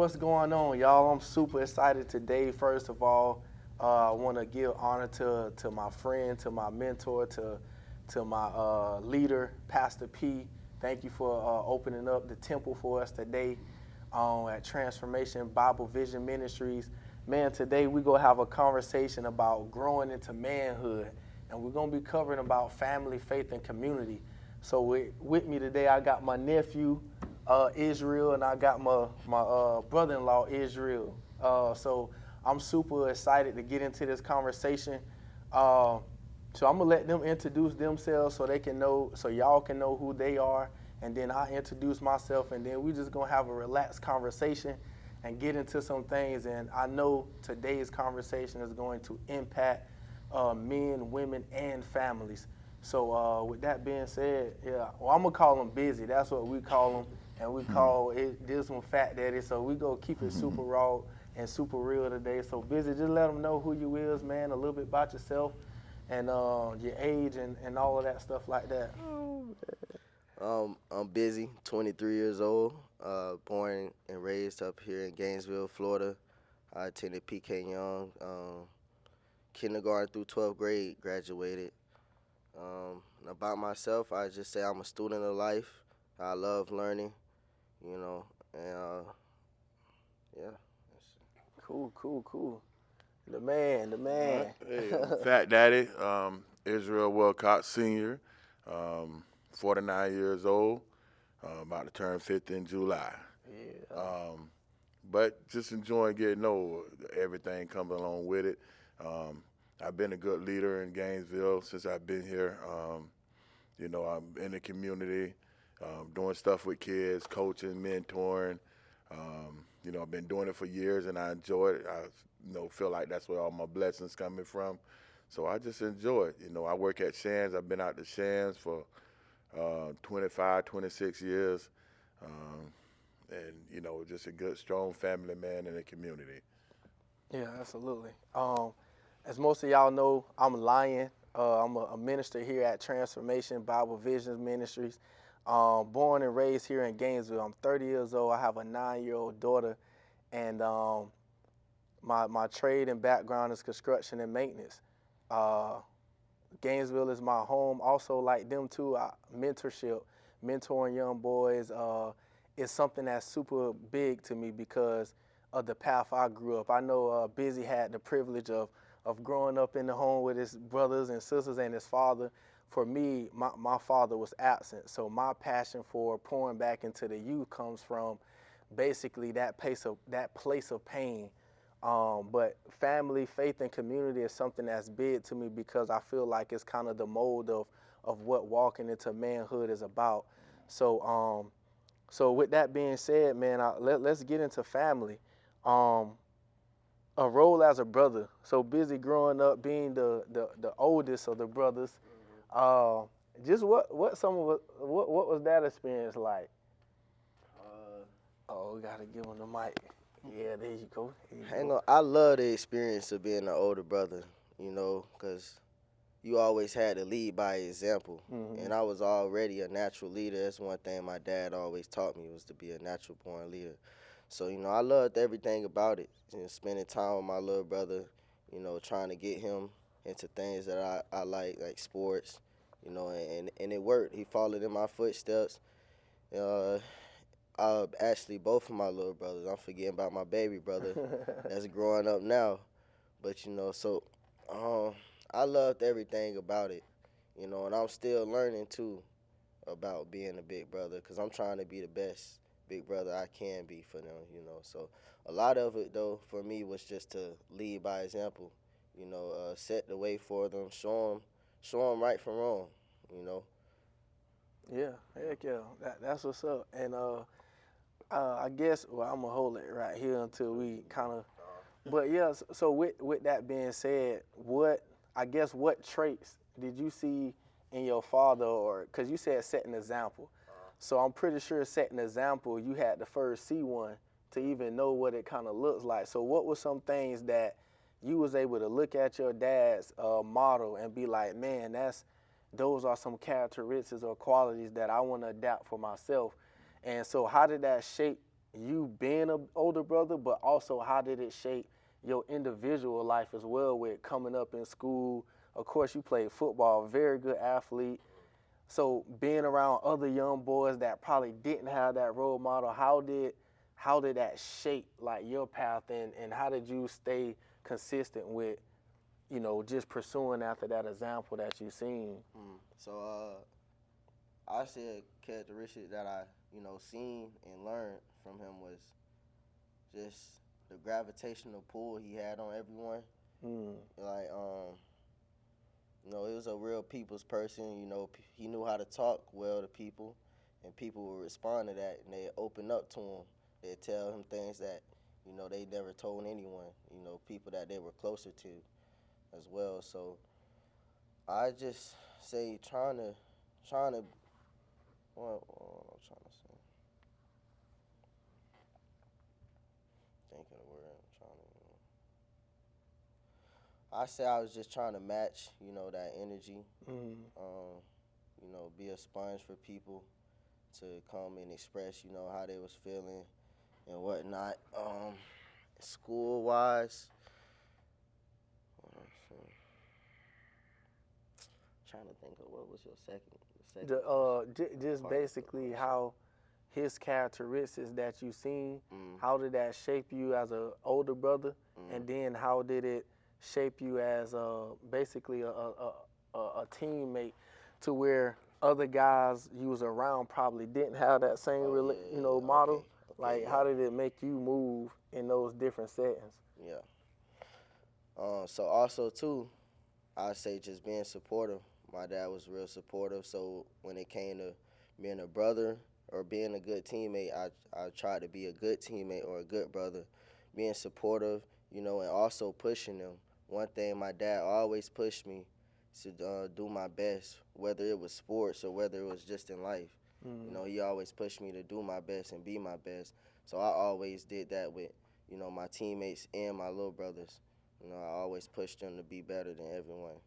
what's going on, y'all? I'm super excited today. First of all, I want to give honor to my friend, to my mentor, to my leader, Pastor P. Thank you for opening up the temple for us today at Transformation Bible Vision Ministries. Man, today we're going to have a conversation about growing into manhood, and we're going to be covering about family, faith, and community. So with me today, I got my nephew, Isreal, and I got my brother-in-law, Isreal. So I'm super excited to get into this conversation. So I'm gonna let them introduce themselves so they can know, so y'all can know who they are, and then I introduce myself, and then we just gonna have a relaxed conversation and get into some things. And I know today's conversation is going to impact men, women, and families. So with that being said, yeah, well, I'm gonna call them Busy. That's what we call them, and we call this one Fat Daddy. So we gonna keep it super raw and super real today. So Busy, just let them know who you is, man, a little bit about yourself, and your age and all of that stuff like that. I'm Busy, 23 years old, born and raised up here in Gainesville, Florida. I attended PK Young, kindergarten through 12th grade, graduated. About myself, I just say I'm a student of life. I love learning, and yeah. Cool. The man. Hey, I'm Fat Daddy, Isreal Wilcox Sr., 49 years old, about to turn 50 in July. Yeah. But just enjoying getting old, everything comes along with it. I've been a good leader in Gainesville since I've been here. I'm in the community, doing stuff with kids, coaching, mentoring. I've been doing it for years, and I enjoy it. I feel like that's where all my blessings coming from. So I just enjoy it. I work at Shands. I've been out to Shands for 25, 26 years. And just a good, strong family man in the community. Yeah, absolutely. As most of y'all know, I'm Lion. I'm a minister here at Transformation Bible Visions Ministries. Born and raised here in Gainesville. I'm 30 years old. I have a 9-year-old daughter, and my trade and background is construction and maintenance. Gainesville is my home. Also, like them too, mentoring young boys is something that's super big to me because of the path I grew up. I know Busy had the privilege of growing up in the home with his brothers and sisters and his father. For me, my father was absent, so my passion for pouring back into the youth comes from basically that place of pain. But family, faith, and community is something that's big to me because I feel like it's kind of the mold of what walking into manhood is about. So with that being said, man, let's get into family. A role as a brother. So Busy growing up, being the oldest of the brothers. Just what was that experience like? We gotta give him the mic. Yeah, there you go. I love the experience of being an older brother, because you always had to lead by example. Mm-hmm. And I was already a natural leader. That's one thing my dad always taught me, was to be a natural born leader. So, I loved everything about it. Spending time with my little brother, trying to get him into things that I like sports, and it worked. He followed in my footsteps. Actually, both of my little brothers, I'm forgetting about my baby brother that's growing up now. But, I loved everything about it, and I'm still learning, too, about being a big brother, because I'm trying to be the best big brother I can be for them, So a lot of it, though, for me was just to lead by example, set the way for them, show them right from wrong, Yeah, heck yeah, that's what's up. And I guess, well, I'm gonna hold it right here until we kind of. But yeah, so with that being said, what traits did you see in your father, or because you said set an example, so I'm pretty sure setting an example, you had to first see one to even know what it kind of looks like. So what were some things that you was able to look at your dad's model and be like, man, those are some characteristics or qualities that I want to adapt for myself. And so how did that shape you being an older brother, but also how did it shape your individual life as well with coming up in school? Of course, you played football, very good athlete. So being around other young boys that probably didn't have that role model, how did that shape like your path, and how did you stay consistent with, just pursuing after that example that you seen? So I say a characteristic that I, seen and learned from him was just the gravitational pull he had on everyone. Like, he was a real people's person. He knew how to talk well to people, and people would respond to that, and they'd open up to him. They'd tell him things that, they never told anyone, people that they were closer to as well. So I just say trying to, what I'm trying to say. Thinking of word I'm trying to. I say I was just trying to match, that energy. Be a sponge for people to come and express, how they was feeling and whatnot. School wise, trying to think of what was your second. Just basically how his characteristics that you seen, Mm. how did that shape you as an older brother, and then how did it shape you as basically a teammate, to where other guys you was around probably didn't have that same model. Okay, Like, how did it make you move in those different settings? Yeah. So also too, I say just being supportive. My dad was real supportive, so when it came to being a brother or being a good teammate, I tried to be a good teammate or a good brother, being supportive, and also pushing them. One thing my dad always pushed me to do my best, whether it was sports or whether it was just in life. He always pushed me to do my best and be my best. So I always did that with, my teammates and my little brothers. I always pushed them to be better than everyone.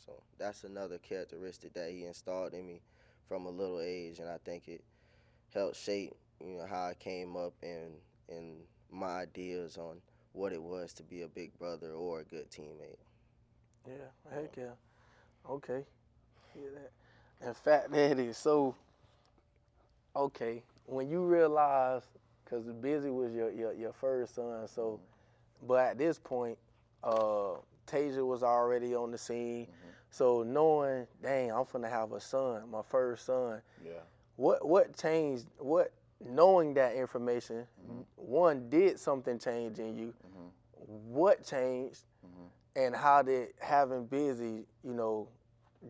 So that's another characteristic that he installed in me from a little age, and I think it helped shape, how I came up and my ideas on what it was to be a big brother or a good teammate. Yeah, heck yeah. Okay. Yeah, that. In fact, that is so. Okay, when you realize, because Busy was your first son, so, but at this point, Tasia was already on the scene. So knowing, dang, I'm finna have a son, my first son. Yeah. What changed? What, knowing that information? One, did something change in you? What changed? And how did having Busy,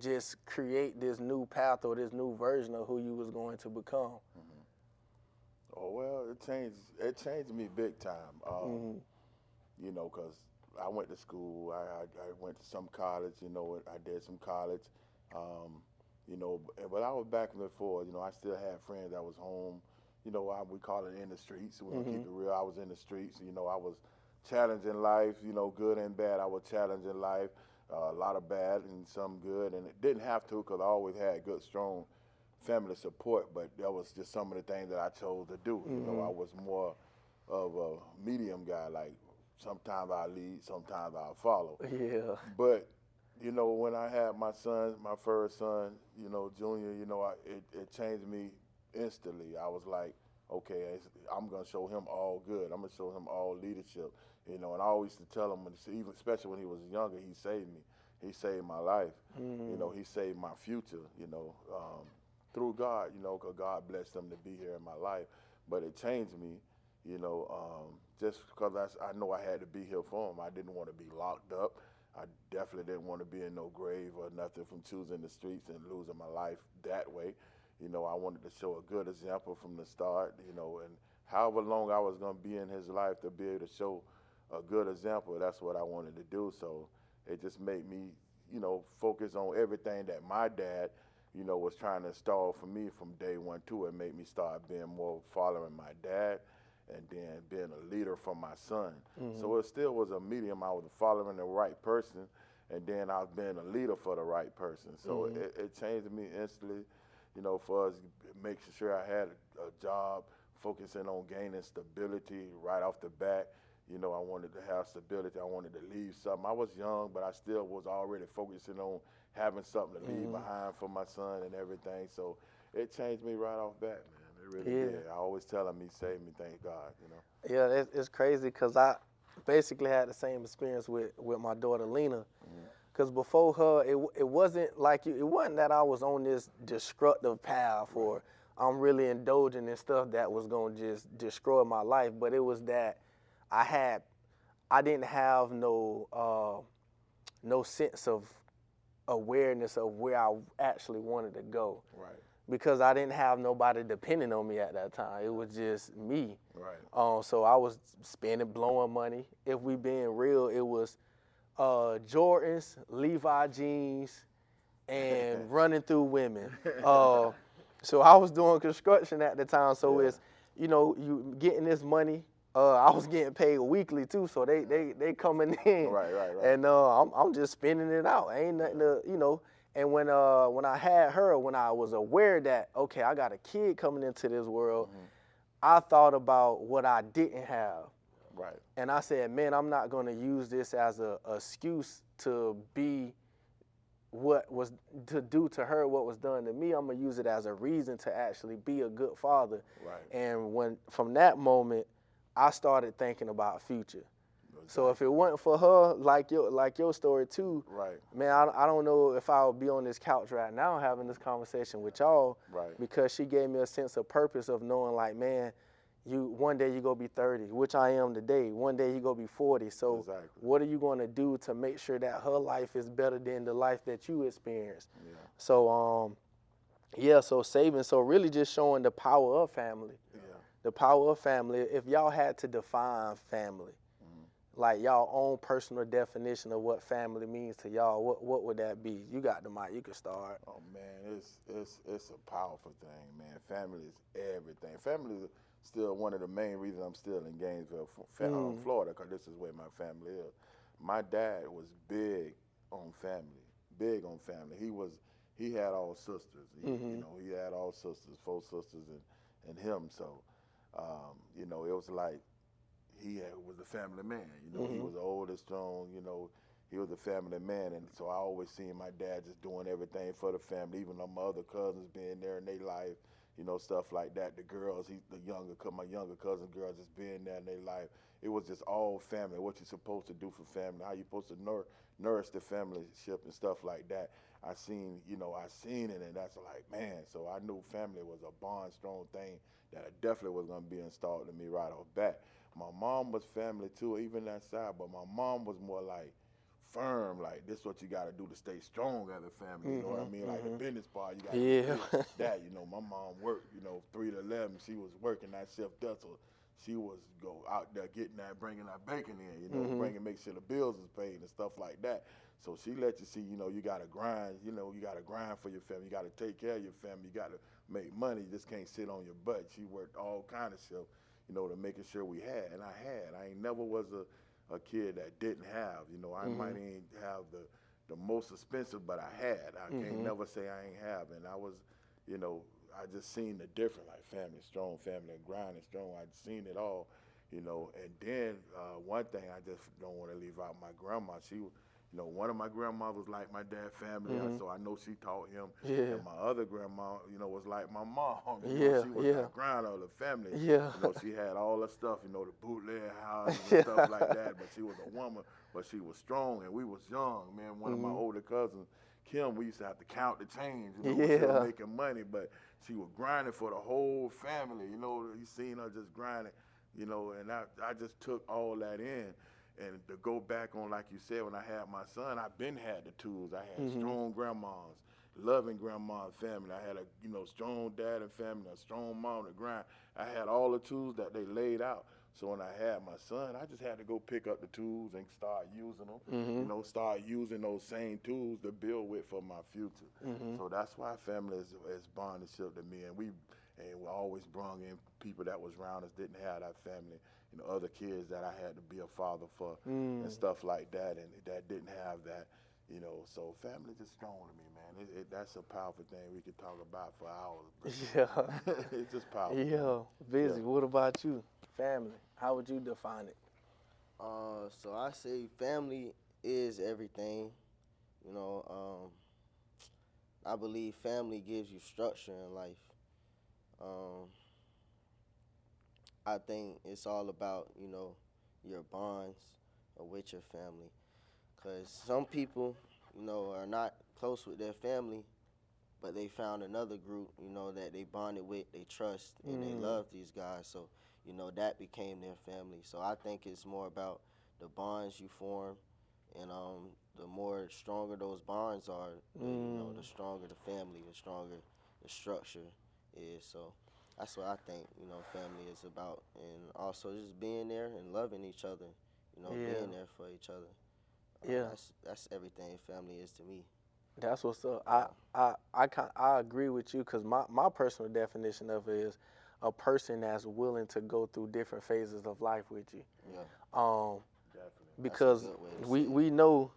just create this new path or this new version of who you was going to become? Oh well, it changed me big time. Because I went to school, I went to some college, I did some college, but I was back and before, I still had friends that was home, we call it in the streets, we're gonna keep it real. I was in the streets, I was challenging life, good and bad. I was challenging life, a lot of bad and some good, and it didn't have to, because I always had good, strong family support, but that was just some of the things that I chose to do. I was more of a medium guy, like sometimes I lead, sometimes I follow. Yeah. But, when I had my son, my first son, Junior, it changed me instantly. I was like, okay, I'm going to show him all good. I'm going to show him all leadership. And I always used to tell him, even especially when he was younger, he saved me. He saved my life. He saved my future, through God, because God blessed him to be here in my life. But it changed me, just because I know I had to be here for him. I didn't want to be locked up. I definitely didn't want to be in no grave or nothing from choosing the streets and losing my life that way. I wanted to show a good example from the start, and however long I was going to be in his life, to be able to show a good example, that's what I wanted to do. So it just made me, focus on everything that my dad, was trying to install for me from day one too. It made me start being more following my dad, and then being a leader for my son. So it still was a medium. I was following the right person, and then I was being a leader for the right person. So it changed me instantly, for us making sure I had a job, focusing on gaining stability right off the bat. You know, I wanted to have stability. I wanted to leave something. I was young, but I still was already focusing on having something to leave behind for my son and everything. So it changed me right off bat, man. It really did. I always tell him he saved me, thank God, you know. Yeah, it's crazy because I basically had the same experience with my daughter Lena. Because before her, it wasn't like it wasn't that I was on this destructive path or I'm really indulging in stuff that was going to just destroy my life. But it was that I didn't have no sense of awareness of where I actually wanted to go. Right. Because I didn't have nobody depending on me at that time. It was just me. Right. So I was blowing money. If we being real, it was Jordans, Levi jeans, and running through women. So I was doing construction at the time. So it's, you getting this money. I was getting paid weekly too, so they coming in. Right. And I'm just spending it out. Ain't nothing to, And when I had her, when I was aware that, okay, I got a kid coming into this world, I thought about what I didn't have. Right. And I said, man, I'm not going to use this as a excuse to be to do to her what was done to me. I'm going to use it as a reason to actually be a good father. Right. And from that moment, I started thinking about future. So if it wasn't for her, like your story too, right, man, I don't know if I would be on this couch right now having this conversation with y'all, right, because she gave me a sense of purpose of knowing like, man, one day you gonna be 30, which I am today. One day you gonna be 40. So exactly. What are you gonna do to make sure that her life is better than the life that you experienced? Yeah. So so saving, so really just showing the power of family. Yeah. The power of family. If y'all had to define family, like y'all own personal definition of what family means to y'all, what would that be? You got the mic, you can start. Oh man, it's a powerful thing, man. Family is everything. Family is still one of the main reasons I'm still in Gainesville, Florida, because this is where my family is. My dad was big on family. He had all sisters. He had all sisters, 4 sisters, and him. So, it was like, he was a family man, he was old and strong, he was a family man, and so I always seen my dad just doing everything for the family, even though my other cousins being there in their life, stuff like that. The girls, my younger cousin girls just being there in their life. It was just all family, what you're supposed to do for family, how you're supposed to nourish the familyship and stuff like that. I seen it, and that's like, man, so I knew family was a bond, strong thing that definitely was going to be installed in me right off bat. My mom was family too, even that side, but my mom was more like firm, like this is what you got to do to stay strong as a family, you know what I mean? Like the business part, you got to do that, my mom worked, 3 to 11, she was working that shift there, so she was go out there getting that, bringing that bacon in, make sure the bills is paid and stuff like that. So she let you see, you got to grind, you got to grind for your family, you got to take care of your family, you got to make money, you just can't sit on your butt. She worked all kind of shifts, to making sure we had, and I ain't never was a kid that didn't have, I might ain't have the most expensive, but I had. I can't never say I ain't have, and I was, I just seen the difference, like family strong, family grinding strong. I'd seen it all, and then one thing I just don't want to leave out, my grandma, she, one of my grandmas was like my dad's family, so I know she taught him. Yeah. And my other grandma, was like my mom. She was the grinder of the family. Yeah. She had all the stuff, the bootleg houses and stuff like that. But she was a woman, but she was strong, and we was young, man. One of my older cousins, Kim, we used to have to count the change, she was making money, but she was grinding for the whole family, you seen her just grinding, and I just took all that in. And to go back on, like you said, when I had my son, I been had the tools. I had strong grandmas, loving grandma and family. I had a strong dad and family, a strong mom to grind. I had all the tools that they laid out. So when I had my son, I just had to go pick up the tools and start using them. Start using those same tools to build with for my future. So that's why family is bondship to me, and we always brought in people that was around us didn't have that family. Other kids that I had to be a father for and stuff like that, and that didn't have that. You know, so family is strong to me, man. That's a powerful thing we could talk about for hours. But Yeah. it's just powerful. Yeah. Man. Busy. Yeah. What about you? Family. How would you define it? So I say family is everything. You know, I believe family gives you structure in life. Um, I think it's all about, your bonds with your family. Because some people, are not close with their family, but they found another group, that they bonded with, they trust, and they love these guys. So, that became their family. So I think it's more about the bonds you form, and the more stronger those bonds are, the stronger the family, the stronger the structure is. So that's what I think, family is about. And also just being there and loving each other, Yeah. being there for each other. Yeah. That's everything family is to me. That's what's up. I agree with you because my personal definition of it is a person that's willing to go through different phases of life with you. Yeah. Definitely. Because That's a good way to we say it. we know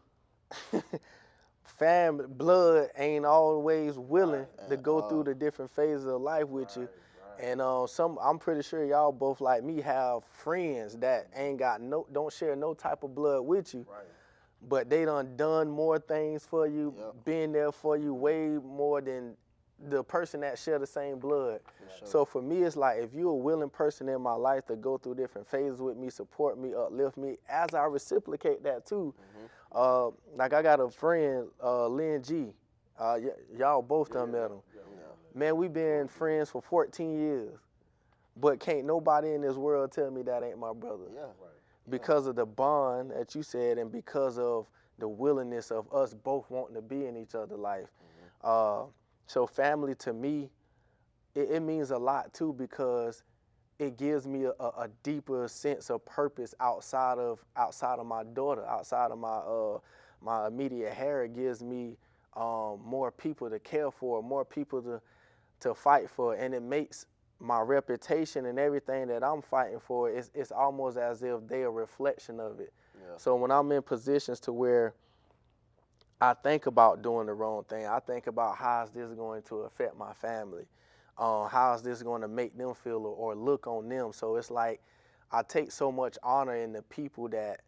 family blood ain't always willing Right. to go At through all. the different phases of life with you. Right. And I'm pretty sure y'all both like me have friends that ain't got don't share no type of blood with you, Right. but they done more things for you, Yep. been there for you way more than the person that share the same blood. For sure. So for me, it's like if you're a willing person in my life to go through different phases with me, support me, uplift me, as I reciprocate that too. Like I got a friend, Lynn G. Y'all both done met him. Man, we been friends for 14 years, but can't nobody in this world tell me that ain't my brother. Yeah. Right. Because of the bond that you said and because of the willingness of us both wanting to be in each other's life. So family to me, it means a lot too because it gives me a deeper sense of purpose outside of my daughter, outside of my immediate hair. It gives me more people to care for, more people to fight for, and it makes my reputation and everything that I'm fighting for, it's almost as if they're a reflection of it. Yeah. So when I'm in positions to where I think about doing the wrong thing, I think about how is this going to affect my family, how is this going to make them feel or look on them. So it's like I take so much honor in the people that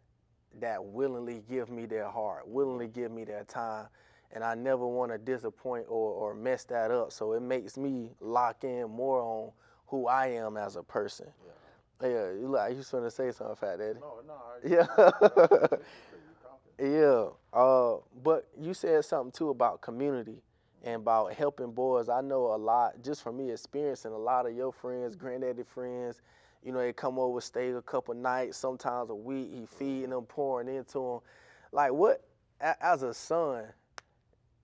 willingly give me their heart, willingly give me their time, and I never want to disappoint or mess that up. So it makes me lock in more on who I am as a person. Yeah, you was gonna say something, Fat Daddy. No. Yeah. But you said something too about community and about helping boys. I know a lot, just from me experiencing a lot of your friends, granddaddy friends, they come over, stay a couple nights, sometimes a week, he feeding them, pouring into them. Like what, as a son,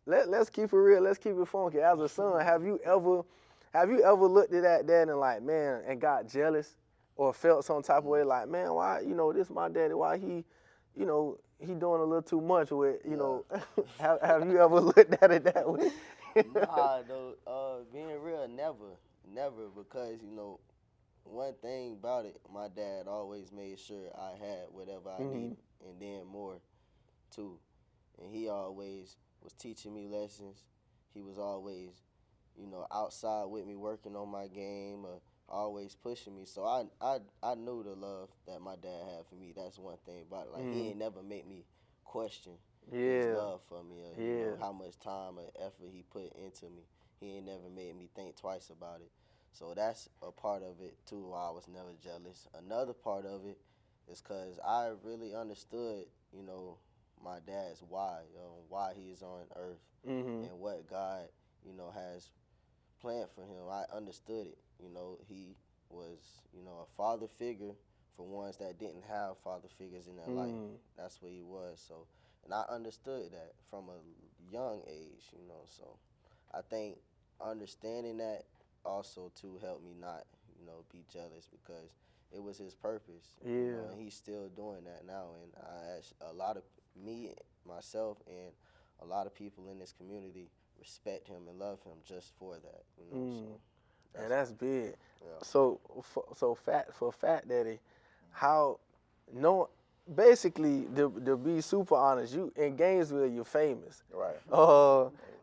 let's keep it real, let's keep it funky. As a son, have you ever looked at that dad and like, man, and got jealous or felt some type of way like, man, why, this my daddy, why he doing a little too much with, have you ever looked at it that way? Nah, though, being real, never, because, one thing about it, my dad always made sure I had whatever I needed, and then more, too. And he always was teaching me lessons. He was always, outside with me working on my game, always pushing me. So I knew the love that my dad had for me. That's one thing about it. Like, he ain't never make me question his love for me or how much time or effort he put into me. He ain't never made me think twice about it. So that's a part of it, too, why I was never jealous. Another part of it is because I really understood, my dad's why he is on earth and what God, has planned for him. I understood it. He was, a father figure for ones that didn't have father figures in their life. That's what he was. So, and I understood that from a young age, So I think understanding that also too helped me not, be jealous because it was his purpose. And he's still doing that now. And I ask a lot of myself, and a lot of people in this community respect him and love him just for that. So And that's big. Yeah. So Fat Daddy, how no basically, to be super honest, you in Gainesville, you're famous. Right.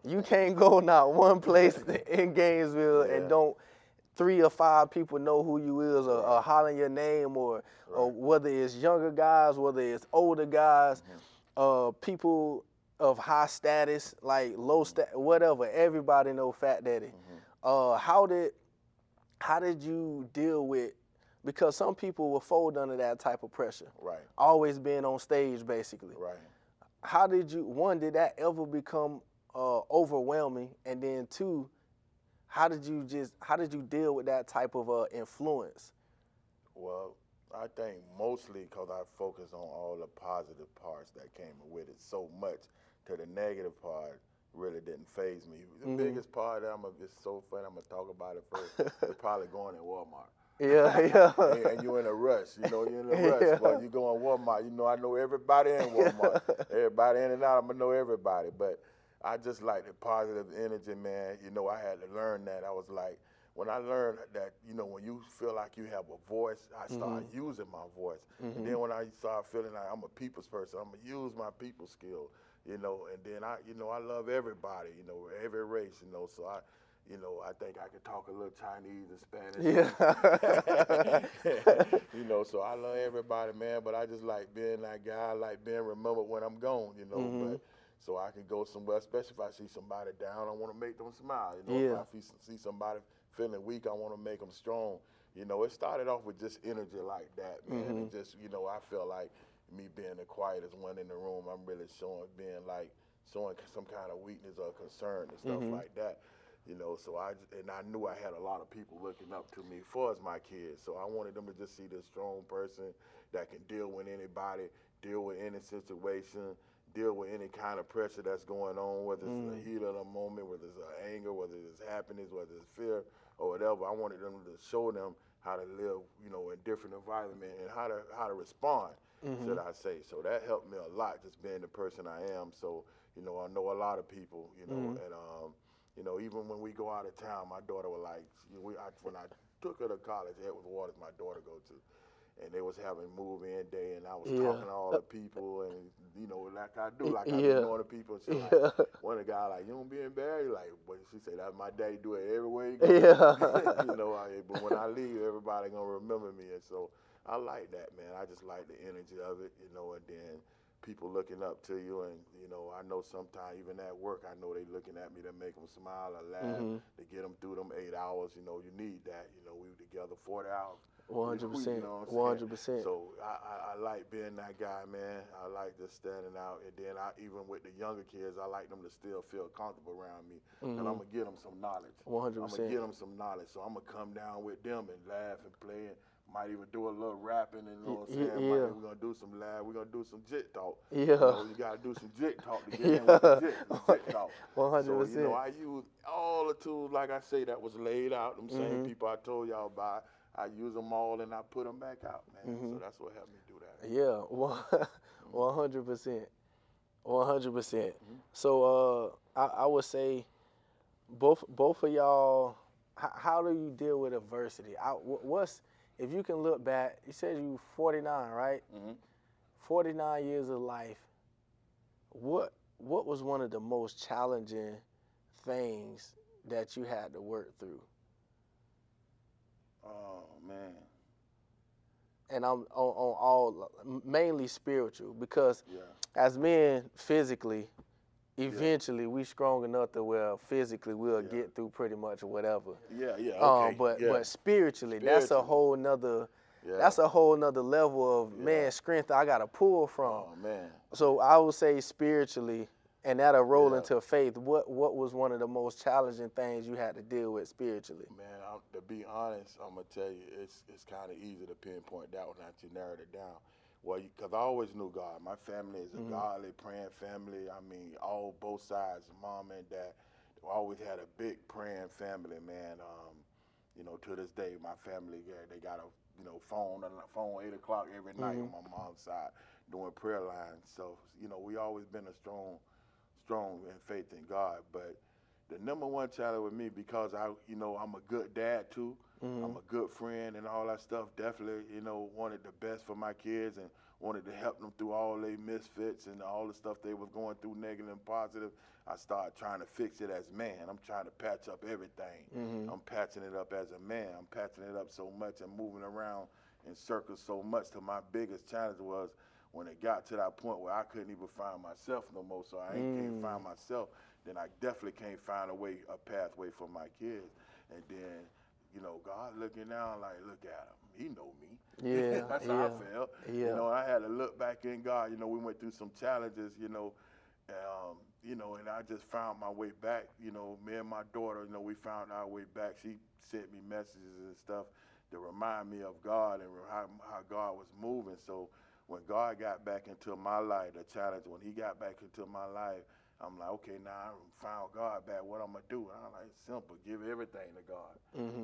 You can't go not one place in Gainesville Yeah. and don't 3 or 5 people know who you is or Right. hollering your name or Right. whether it's younger guys, whether it's older guys, people of high status, like low stat, whatever. Everybody know Fat Daddy. How did you deal with? Because some people will fold under that type of pressure. Right. Always being on stage, basically. Right. How did you? One, did that ever become overwhelming? And then two, how did you deal with that type of influence? Well, I think mostly because I focused on all the positive parts that came with it so much to the negative part really didn't faze me. The biggest part, it's so funny, I'm going to talk about it first, is probably going in Walmart. Yeah. And you're in a rush, you're in a rush. Yeah. But you go in Walmart, I know everybody in Walmart. Everybody in and out, I'm going to know everybody. But I just like the positive energy, man. I had to learn that. I was like, when I learned that, when you feel like you have a voice, I started using my voice. And then when I started feeling like I'm a people's person, I'm going to use my people skill, and then I love everybody, every race, so I think I could talk a little Chinese and Spanish. Yeah. So I love everybody, man, but I just like being that guy. I like being remembered when I'm gone, but so I can go somewhere, especially if I see somebody down, I want to make them smile. If I see somebody feeling weak, I want to make them strong. It started off with just energy like that, man, and just, I feel like me being the quietest one in the room, I'm really showing some kind of weakness or concern and stuff like that. So I knew I had a lot of people looking up to me for as my kids. So I wanted them to just see this strong person that can deal with anybody, deal with any situation, deal with any kind of pressure that's going on, whether it's the heat of the moment, whether it's anger, whether it's happiness, whether it's fear or whatever. I wanted them to show them how to live, in different environments and how to respond, should I say. So that helped me a lot, just being the person I am. So, I know a lot of people, and even when we go out of town, my daughter was like, when I took her to college, Edward Waters, my daughter go to, and they was having move-in day, and I was talking to all the people, and like I do, I be knowing the people. And she like, one of the guys like, you don't be embarrassed? Like, but she said, that's my daddy, do it everywhere you go. Yeah. But when I leave, everybody gonna remember me, and so I like that, man. I just like the energy of it, and then people looking up to you, and I know sometimes even at work, I know they looking at me to make them smile or laugh, to get them through them 8 hours. You need that. We were together 40 hours. 100%. 100%. So I like being that guy, man. I like just standing out, and then even with the younger kids, I like them to still feel comfortable around me, and I'm gonna give them some knowledge. 100%. I'm gonna give them some knowledge, so I'm gonna come down with them and laugh and play, and might even do a little rapping, and what I'm saying? We're gonna do some laugh. We're gonna do some jit talk. Yeah. You gotta do some jit talk to get in with the jit talk. 100%. So I use all the tools, like I say, that was laid out. Them same people I told y'all about. I use them all and I put them back out, man. So that's what helped me do that. Yeah, 100%. 100%. So I would say both of y'all, how do you deal with adversity? If you can look back, you said you 49, right? 49 years of life. What was one of the most challenging things that you had to work through? Oh, man. And I'm on all, mainly spiritual, because as men, physically, eventually we strong enough to where physically we'll get through pretty much whatever. Okay. But spiritually, that's a whole nother level of strength I gotta pull from. Oh, man. So I would say spiritually, and that'll roll into faith. What was one of the most challenging things you had to deal with spiritually? Man, to be honest, I'm gonna tell you, it's kind of easy to pinpoint that one after you narrowed it down. Well, because I always knew God. My family is a godly, praying family. I mean, both sides, mom and dad, always had a big praying family, man. To this day, my family, they got a phone 8 o'clock every night on my mom's side doing prayer lines. So we always been a strong in faith in God. But the number one challenge with me, because I'm a good dad too. I'm a good friend and all that stuff. Definitely, you know, wanted the best for my kids and wanted to help them through all their misfits and all the stuff they was going through, negative and positive. I started trying to fix it as man. I'm trying to patch up everything. I'm patching it up as a man. I'm patching it up so much and moving around in circles so much till my biggest challenge was when it got to that point where I couldn't even find myself no more. So I can't find myself, then I definitely can't find a pathway for my kids. And then, you know, God looking down like, look at him. He know me. Yeah, That's how I felt. Yeah. You know, I had to look back in God. You know, we went through some challenges, you know, and I just found my way back. You know, me and my daughter, you know, we found our way back. She sent me messages and stuff to remind me of God and how God was moving. So when God got back into my life, the challenge, when he got back into my life, I'm like, okay, now I found God back. What I'm going to do? And I'm like, it's simple. Give everything to God.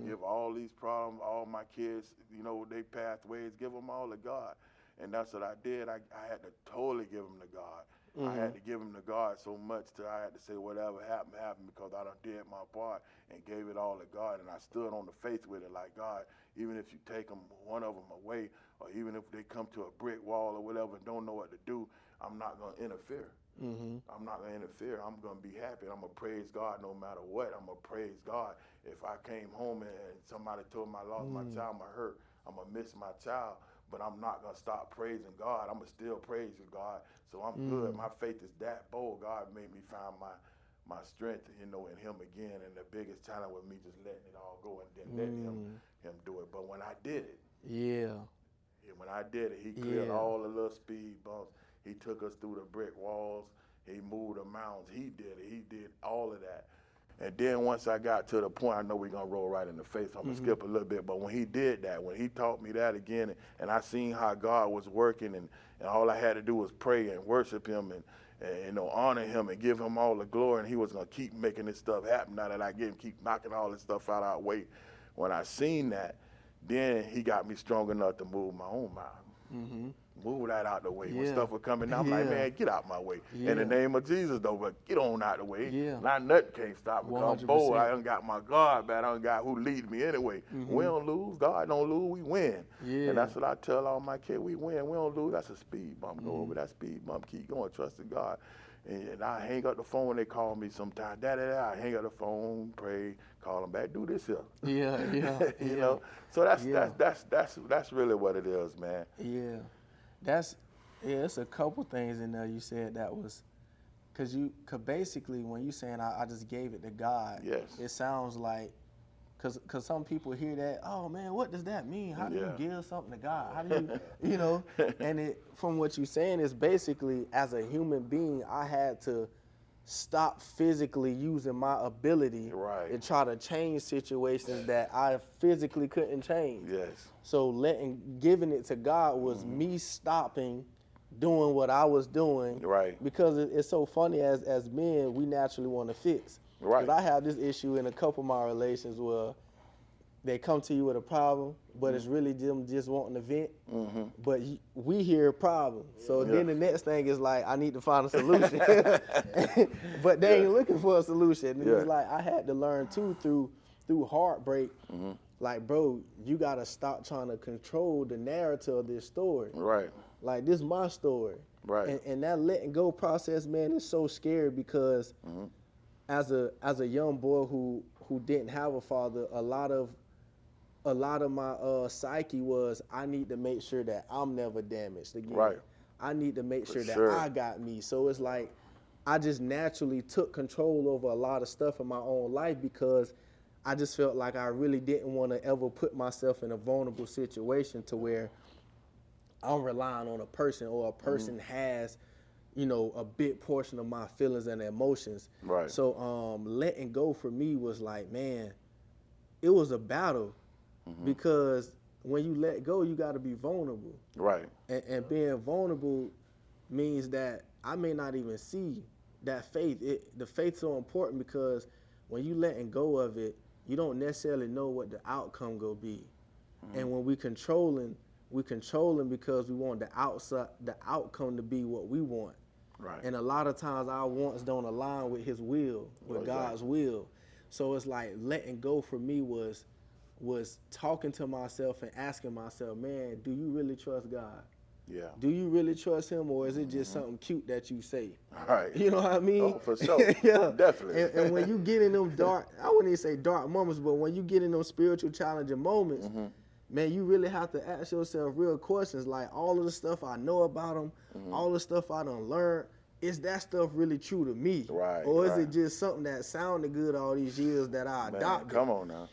Give all these problems, all my kids, you know, they pathways, give them all to God. And that's what I did. I had to totally give them to God. I had to give them to God so much till I had to say whatever happened, happened, because I done did my part and gave it all to God. And I stood on the faith with it like, God, even if you take them, one of them away, or even if they come to a brick wall or whatever and don't know what to do, I'm not going to interfere. I'm not going to interfere. I'm going to be happy. I'm going to praise God no matter what. I'm going to praise God. If I came home and somebody told me I lost my child, I'm going to hurt. I'm going to miss my child, but I'm not going to stop praising God. I'm going to still praise God. So I'm good. My faith is that bold. God made me find my strength, you know, in him again. And the biggest challenge was me just letting it all go and then letting him do it. But when I did it, when I did it, he cleared all the little speed bumps. He took us through the brick walls. He moved the mountains. He did it. He did all of that. And then once I got to the point, I know we're going to roll right in the face. I'm going to skip a little bit. But when he did that, when he taught me that again, and I seen how God was working, and all I had to do was pray and worship him and you know, honor him and give him all the glory, and he was going to keep making this stuff happen now that I get him, keep knocking all this stuff out of our way. When I seen that, then he got me strong enough to move my own mountain. Move that out the way. When stuff was coming down, I'm like, man, get out my way. In the name of Jesus, though, but get on out the way. Now nothing can't stop me. I'm bold. I done got my God back. I done got who lead me anyway. We don't lose. God don't lose. We win. And that's what I tell all my kids. We win. We don't lose. That's a speed bump. Go over that speed bump. Keep going. Trust in God. And I hang up the phone when they call me sometimes. I hang up the phone, pray, call them back. Do this here. You know. So that's really what it is, man. It's a couple things in there you said that was, cause basically when you saying I just gave it to God, it sounds like, cause some people hear that, oh man, what does that mean? How do you give something to God? How do you, you know? And from what you're saying is basically, as a human being, I had to stop physically using my ability and try to change situations that I physically couldn't change. So giving it to God was me stopping doing what I was doing. Because it's so funny, as men, we naturally want to fix. But I have this issue in a couple of my relations where they come to you with a problem, but it's really them just wanting to vent. But we hear a problem. So then the next thing is like, I need to find a solution. But they ain't looking for a solution. And it's like, I had to learn too through heartbreak. Like, bro, you got to stop trying to control the narrative of this story. Like, this is my story. And that letting go process, man, is so scary because as a young boy who didn't have a father, a lot of my psyche was, I need to make sure that I'm never damaged again. I need to make sure that I got me. So it's like, I just naturally took control over a lot of stuff in my own life because I just felt like I really didn't want to ever put myself in a vulnerable situation to where I'm relying on a person, or a person has, you know, a big portion of my feelings and emotions. So letting go for me was like, man, it was a battle because when you let go, you got to be vulnerable. And being vulnerable means that I may not even see that faith. The faith's so important because when you letting go of it, you don't necessarily know what the outcome gonna be. And when we controlling because we want the outcome to be what we want. And a lot of times our wants don't align with his will, with God's will. So it's like letting go for me was was talking to myself and asking myself, man, do you really trust God? Yeah. Do you really trust him, or is it just something cute that you say? Right. You know what I mean? Oh, for sure. Yeah. Definitely. And when you get in them dark, I wouldn't even say dark moments, but when you get in those spiritual challenging moments, man, you really have to ask yourself real questions like, all of the stuff I know about him, all the stuff I done learned, is that stuff really true to me? Right, Or is right. it just something that sounded good all these years that I Man, adopted? come on now.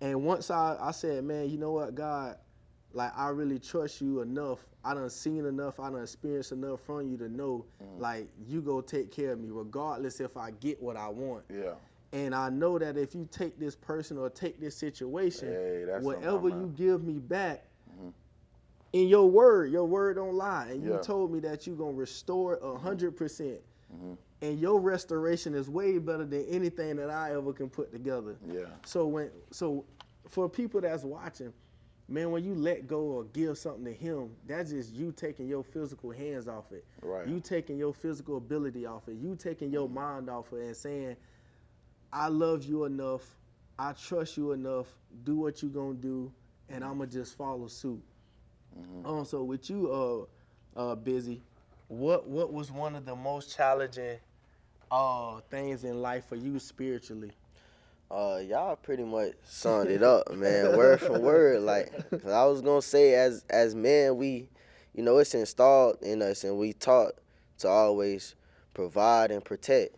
And once I said, man, you know what, God, like, I really trust you enough. I done seen enough. I done experienced enough from you to know, like, you go take care of me regardless if I get what I want. Yeah. And I know that if you take this person or take this situation, Hey, that's whatever something, you man. give me back, in your word don't lie. And you Yeah. told me that you're going to restore 100%. And your restoration is way better than anything that I ever can put together. Yeah. So for people that's watching, man, when you let go or give something to him, that's just you taking your physical hands off it. Right. You taking your physical ability off it. You taking your mind off it and saying, I love you enough. I trust you enough. Do what you gonna do, and I'ma just follow suit. So with you, Busy, what was one of the most challenging things in life for you spiritually? Y'all pretty much summed it up, man, word for word. Like, 'cause I was gonna say, as men, we, it's installed in us, and we taught to always provide and protect.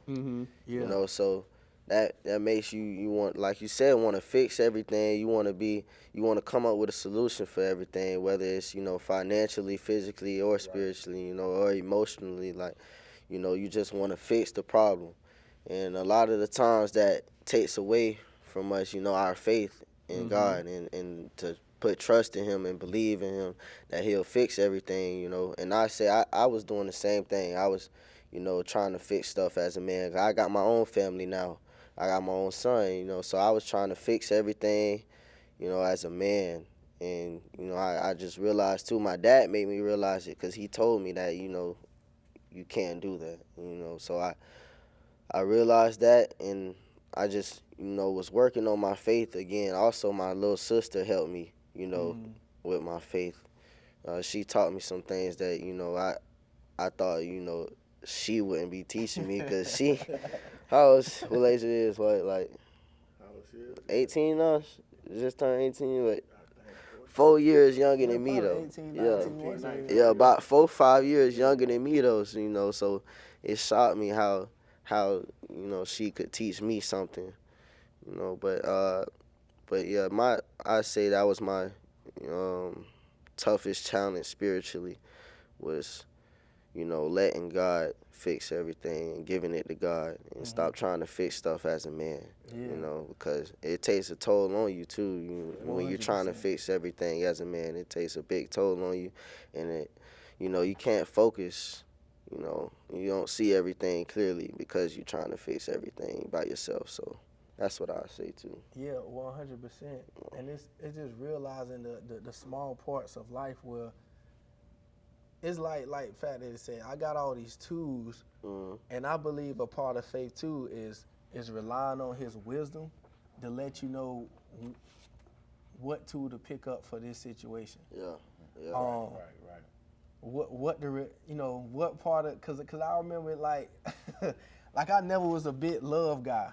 Yeah. So that makes you want, like you said, want to fix everything. You want to come up with a solution for everything, whether it's financially, physically, or spiritually, or emotionally. Like, you just want to fix the problem, and a lot of the times that takes away from us, our faith in God, and to put trust in him and believe in him that he'll fix everything, And I say I was doing the same thing. I was, trying to fix stuff as a man. I got my own family now. I got my own son, so I was trying to fix everything, as a man. And, I just realized, too, my dad made me realize it because he told me that, you can't do that, So I realized that, and I just, was working on my faith again. Also, my little sister helped me, with my faith. She taught me some things that, I thought, she wouldn't be teaching me because she, what age it is, like 18 now? Just turned 18, like 4 years younger than me, though. 18, 19, Yeah, about 4 or 5 years younger than me, though, so it shocked me how she could teach me something, but yeah, I say that was my toughest challenge spiritually was, letting God fix everything and giving it to God and stop trying to fix stuff as a man, because it takes a toll on you too. When you're trying to 100%. fix everything as a man, it takes a big toll on you, and you can't focus. You don't see everything clearly because you're trying to fix everything by yourself. So that's what I say too. Yeah, 100%. And it's just realizing the small parts of life where it's like Fat Daddy said, I got all these tools, and I believe a part of faith too is relying on his wisdom to let you know what tool to pick up for this situation. Yeah. Right. What part of, cause I remember like I never was a big love guy.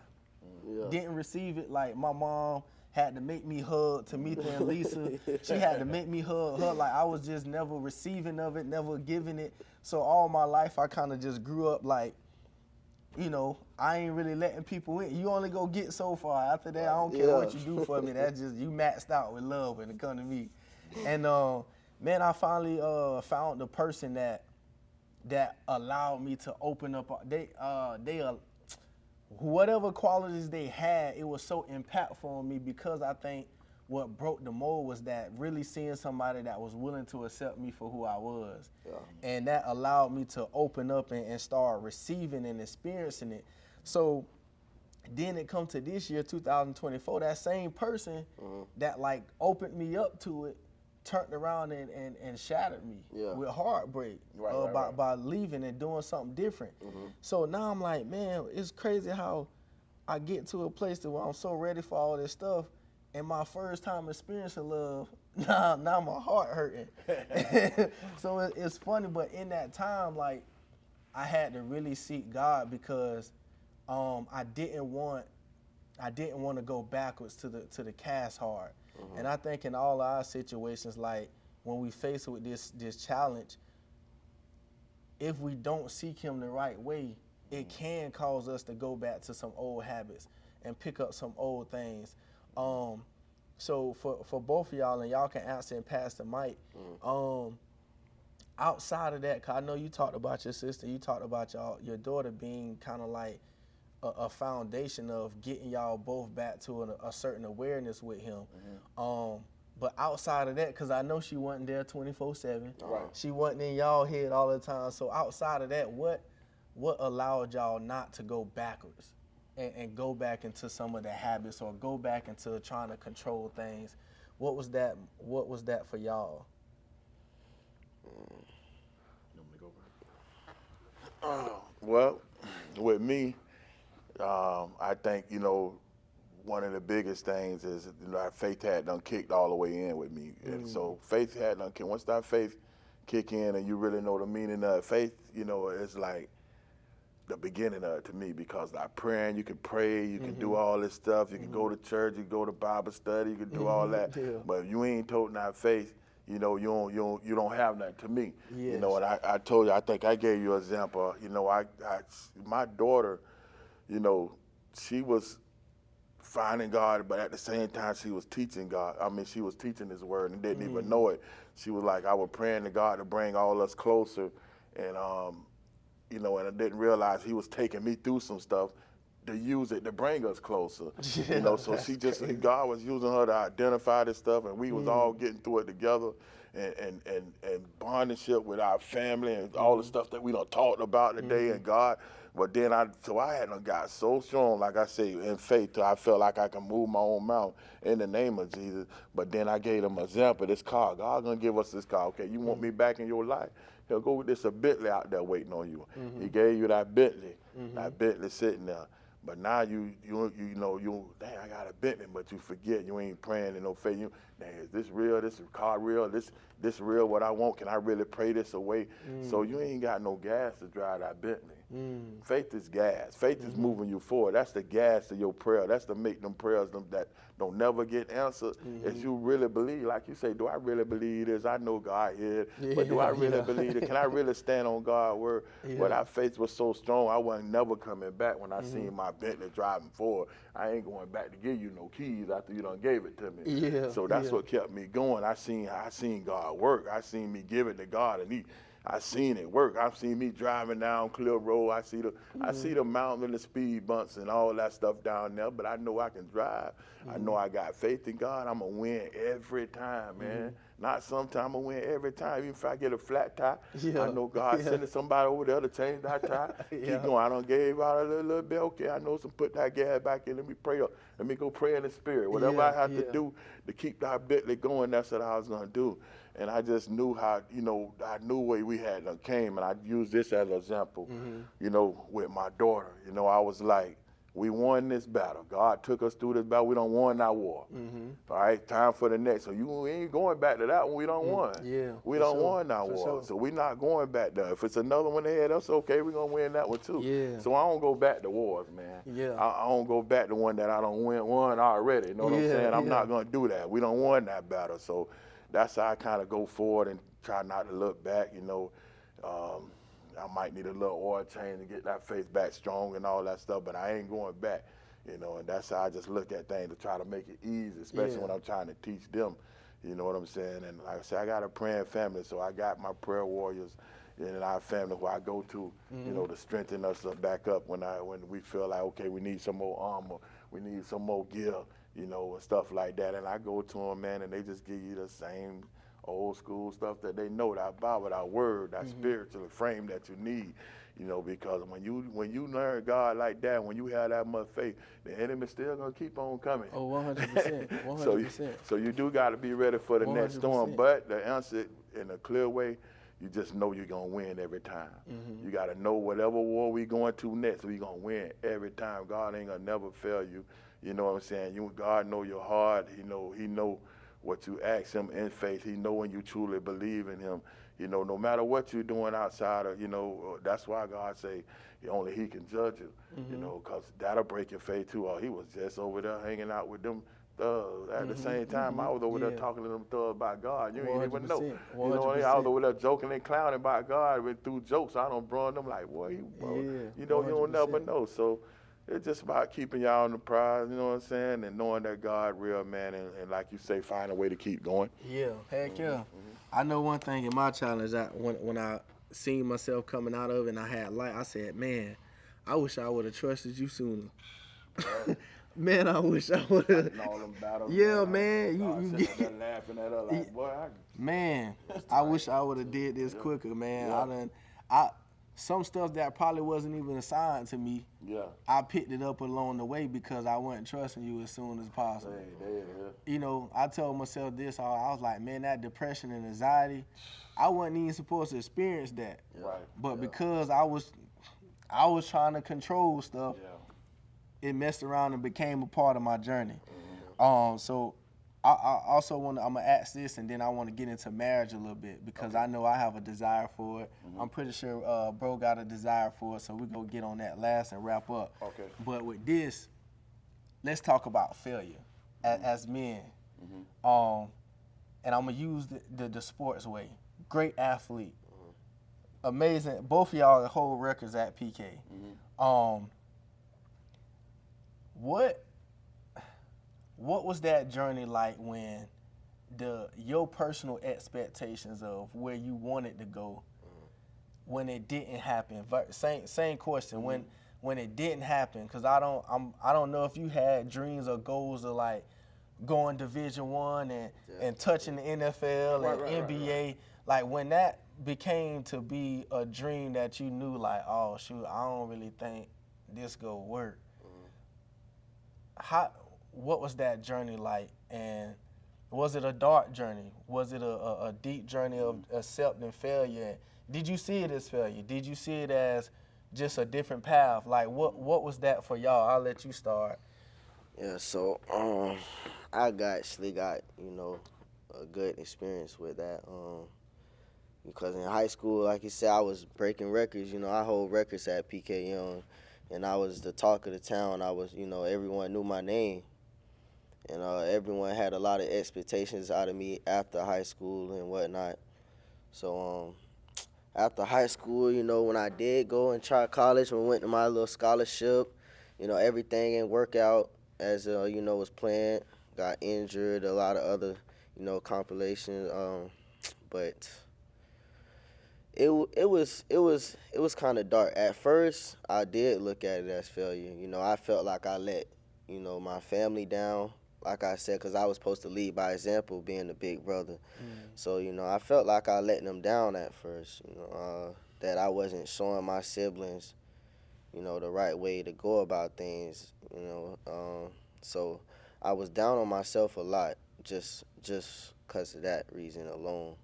Yeah. Didn't receive it. Like my mom had to make me hug Tamitha and Lisa. She had to make me hug her. Like I was just never receiving of it, never giving it. So all my life I kind of just grew up like, I ain't really letting people in. You only go get so far. After that, I don't care what you do for me. That's just, you maxed out with love when it come to me. And man, I finally found the person that allowed me to open up. Whatever qualities they had, it was so impactful on me because I think what broke the mold was that really seeing somebody that was willing to accept me for who I was. Yeah. And that allowed me to open up and start receiving and experiencing it. So then it come to this year, 2024, that same person that like opened me up to it turned around and shattered me with heartbreak by leaving and doing something different. So now I'm like, man, it's crazy how I get to a place where I'm so ready for all this stuff, And my first time experiencing love, now my heart hurting. So it's funny, but in that time, like, I had to really seek God because I didn't want to go backwards to the cast hard. And I think in all our situations, like when we face with this challenge, if we don't seek Him the right way, it can cause us to go back to some old habits and pick up some old things. So for both of y'all, and y'all can answer and pass the mic, outside of that, 'cause I know you talked about your sister, you talked about your daughter being kind of like a foundation of getting y'all both back to a certain awareness with Him. But outside of that, because I know she wasn't there 24/7. Right. She wasn't in y'all head all the time. So outside of that, what allowed y'all not to go backwards and go back into some of the habits or go back into trying to control things? What was that for y'all? Well, with me, I think, one of the biggest things is, our faith had done kicked all the way in with me. And so faith had done kicked. Once that faith kick in and you really know the meaning of faith, it's like the beginning of it to me, because like praying, you can pray, you can do all this stuff, you can go to church, you can go to Bible study, you can do all that. Yeah. But if you ain't told that faith, you don't have nothing to me. Yes. And I told you, I think I gave you an example. My daughter, she was finding God, but at the same time she was teaching God. I mean, she was teaching His word and didn't even know it. She was like, I was praying to God to bring all us closer, and and I didn't realize He was taking me through some stuff to use it to bring us closer. So she just, crazy. God was using her to identify this stuff, and we was all getting through it together, and bondingship with our family and all the stuff that we done talked about today and God. But then I had done got so strong, like I say, in faith, till I felt like I can move my own mouth in the name of Jesus. But then I gave them an example, this car. God gonna give us this car. Okay, you want me back in your life? He'll go with this a Bentley out there waiting on you. He gave you that Bentley, sitting there. But now you dang, I got a Bentley, but you forget, you ain't praying in no faith. Dang, is this real? This car real? This real what I want? Can I really pray this away? So you ain't got no gas to drive that Bentley. Faith is gas. Faith is moving you forward. That's the gas to your prayer. That's to make them prayers that don't never get answered. As you really believe, like you say, do I really believe this? I know God here, but do I really believe it? Can I really stand on God's word? But that faith was so strong, I wasn't never coming back when I seen my Bentley driving forward. I ain't going back to give you no keys after you done gave it to me. So that's what kept me going. I seen God work. I seen me give it to God, and I seen it work. I've seen me driving down Clear Road. I see the mountain and the speed bumps and all that stuff down there, but I know I can drive. I know I got faith in God. I'm going to win every time, man. Not sometime, I'm going to win every time. Even if I get a flat tire, I know God sending somebody over there to change that tire. Keep going. I done gave out a little bit. Okay, I know some put that gas back in. Let me pray up. Let me go pray in the spirit. Whatever I have to do to keep that Bentley going, that's what I was going to do. And I just knew how, I knew where we had came, and I used this as an example, with my daughter. I was like, we won this battle. God took us through this battle. We done won that war. All right, time for the next. So you ain't going back to that one. We done won. We done won that war. Sure. So we not going back there. If it's another one ahead, that's okay. We're going to win that one too. So I don't go back to wars, man. I don't go back to one that I don't won already. You know what I'm saying? I'm not going to do that. We done won that battle. So that's how I kind of go forward and try not to look back, I might need a little oil change to get that faith back strong and all that stuff, but I ain't going back, and that's how I just look at things to try to make it easy, especially when I'm trying to teach them, you know what I'm saying? And like I said, I got a praying family, so I got my prayer warriors in our family who I go to, to strengthen us back up when we feel like, okay, we need some more armor, we need some more gear, and stuff like that. And I go to them, man, and they just give you the same old school stuff that they know, that Bible, that word, that spiritual frame that you need, because when you learn God like that, when you have that much faith, the enemy's still gonna keep on coming. Oh, 100%. 100%. So you do got to be ready for the next storm. But the answer in a clear way, you just know you're going to win every time. You got to know whatever war we going to next, we're going to win every time. God ain't going to never fail you. You know what I'm saying? God know your heart. He know what you ask him in faith. He know when you truly believe in him. You know, no matter what you're doing outside of, that's why God say only he can judge you, you know, because that'll break your faith too. Oh, he was just over there hanging out with them thugs. At the same time, I was over there talking to them thugs about God. You ain't even know. 100%. You know, I was over there joking and clowning about God through jokes. I don't brung them like, boy, you know, you don't never know. So it's just about keeping y'all on the prize, you know what I'm saying, and knowing that God real, man, and like you say, find a way to keep going. Yeah, heck yeah. I know one thing in my challenge that when I seen myself coming out of it and I had light, I said, man, I wish I would have trusted you sooner. Man, I wish I would have. All them battles, Yeah, man. You sitting there laughing at her like, boy, man, I wish I would have did this quicker, man. Some stuff that probably wasn't even assigned to me. Yeah. I picked it up along the way because I wasn't trusting you as soon as possible. You know, I told myself this. I was like, man, that depression and anxiety, I wasn't even supposed to experience that. Right. But because I was trying to control stuff, it messed around and became a part of my journey. So I also I'm gonna ask this, and then I want to get into marriage a little bit because I know I have a desire for it. I'm pretty sure bro got a desire for it, so we're gonna get on that last and wrap up. Okay. But with this, let's talk about failure as men. And I'm gonna use the sports way. Great athlete, amazing. Both of y'all hold records at PK. What was that journey like when your personal expectations of where you wanted to go, when it didn't happen? Same question. When it didn't happen, because I don't know if you had dreams or goals of like going Division I and touching the NFL and NBA. Like when that became to be a dream that you knew like, oh shoot, I don't really think this go work. What was that journey like, and was it a dark journey? Was it a deep journey of accepting failure? Did you see it as failure? Did you see it as just a different path? Like what was that for y'all? I'll let you start. Yeah, so I actually got, a good experience with that. Because in high school, like you said, I was breaking records. I hold records at PK Young, and I was the talk of the town. I was, everyone knew my name. And everyone had a lot of expectations out of me after high school and whatnot. So after high school, when I did go and try college and went to my little scholarship, everything didn't work out as, was planned. Got injured, a lot of other, compilations. But it was kind of dark. At first, I did look at it as failure. I felt like I let, my family down. Like I said, because I was supposed to lead by example, being the big brother. So, I felt like I let them down at first, that I wasn't showing my siblings, the right way to go about things, So I was down on myself a lot just because of that reason alone.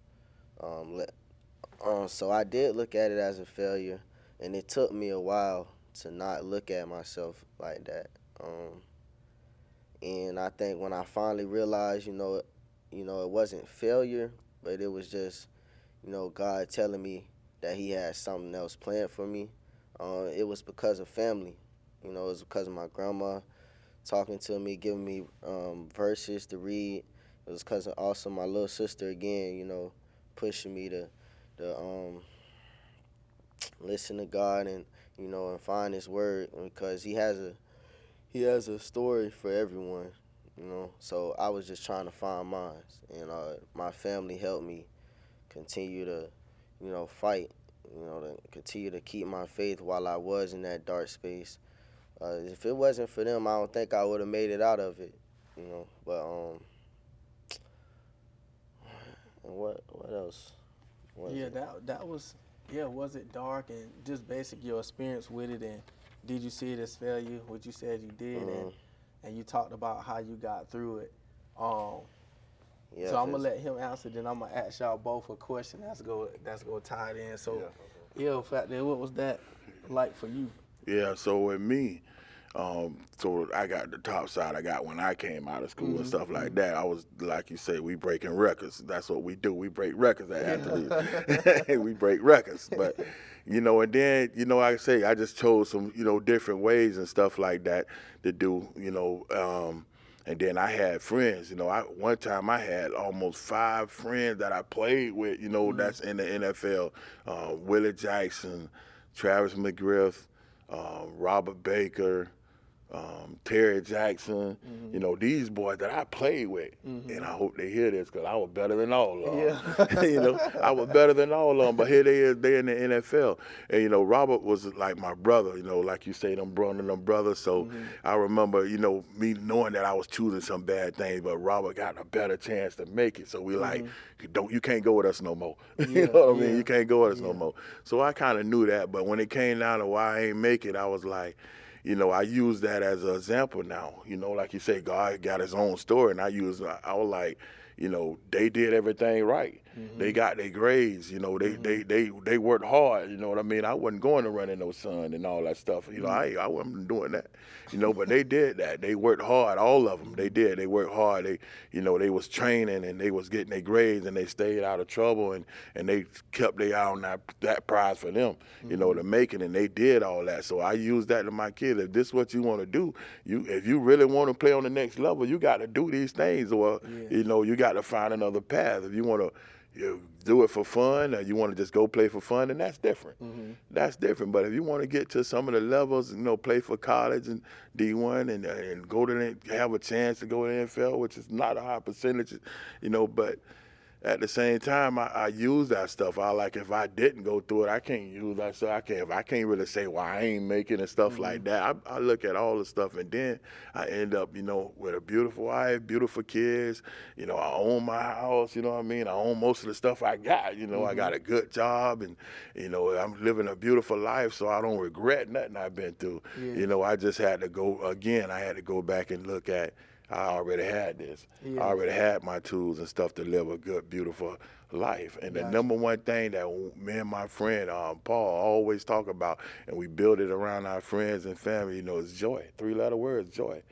So I did look at it as a failure, and it took me a while to not look at myself like that. And I think when I finally realized, it wasn't failure, but it was just, God telling me that he had something else planned for me. It was because of family. It was because of my grandma talking to me, giving me verses to read. It was because of also my little sister again, pushing me to listen to God and, and find his word, because he has a story for everyone, So I was just trying to find mine, and my family helped me continue to, fight, to continue to keep my faith while I was in that dark space. If it wasn't for them, I don't think I would have made it out of it, But and what else? That was. Yeah, was it dark, and just basic your experience with it, and did you see it as failure, what you said you did, and you talked about how you got through it. Yeah, So I'm for gonna let him answer. Then I'm gonna ask y'all both a question that's go tie it in. So, Fat Dad, what was that like for you? Yeah, so with me, so I got the top side I got when I came out of school and stuff like that. I was, like you say, we breaking records. That's what we do. We break records at athletes. We break records. But, and then, like I say, I just chose some, different ways and stuff like that to do, and then I had friends, one time I had almost 5 friends that I played with, that's in the NFL. Willie Jackson, Travis McGriff, Robert Baker, Terry Jackson, these boys that I played with. And I hope they hear this because I was better than all of them. I was better than all of them, but here they in the NFL. And, Robert was like my brother, like you say, them brothers. So I remember, me knowing that I was choosing some bad things, but Robert got a better chance to make it. So we like, you can't go with us no more. You know what I mean? You can't go with us no more. So I kind of knew that, but when it came down to why I ain't make it, I was like, I use that as an example now. Like you say, God got his own story, and I was like, they did everything right. They got their grades, they worked hard, you know what I mean? I wasn't going to run in no sun and all that stuff. I wasn't doing that. But they did that. They worked hard, all of them. They did. They worked hard. They was training and they was getting their grades and they stayed out of trouble and they kept their eye on that prize for them, to make it, and they did all that. So I use that to my kids. If this is what you want to do, if you really want to play on the next level, you got to do these things, or you got to find another path. If you want to do it for fun, or you want to just go play for fun, then that's different. That's different. But if you want to get to some of the levels, play for college and D1 and go to have a chance to go to the NFL, which is not a high percentage, but at the same time, I use that stuff. If I didn't go through it, I can't use that stuff. I can't really say why I ain't making and stuff like that. I look at all the stuff, and then I end up, with a beautiful wife, beautiful kids. I own my house. You know what I mean? I own most of the stuff I got. I got a good job, and I'm living a beautiful life, so I don't regret nothing I've been through. I just had to go again. I had to go back and look at. I already had this. I already had my tools and stuff to live a good, beautiful life. And the number one thing that me and my friend Paul always talk about, and we build it around our friends and family, is joy. 3-letter words, joy.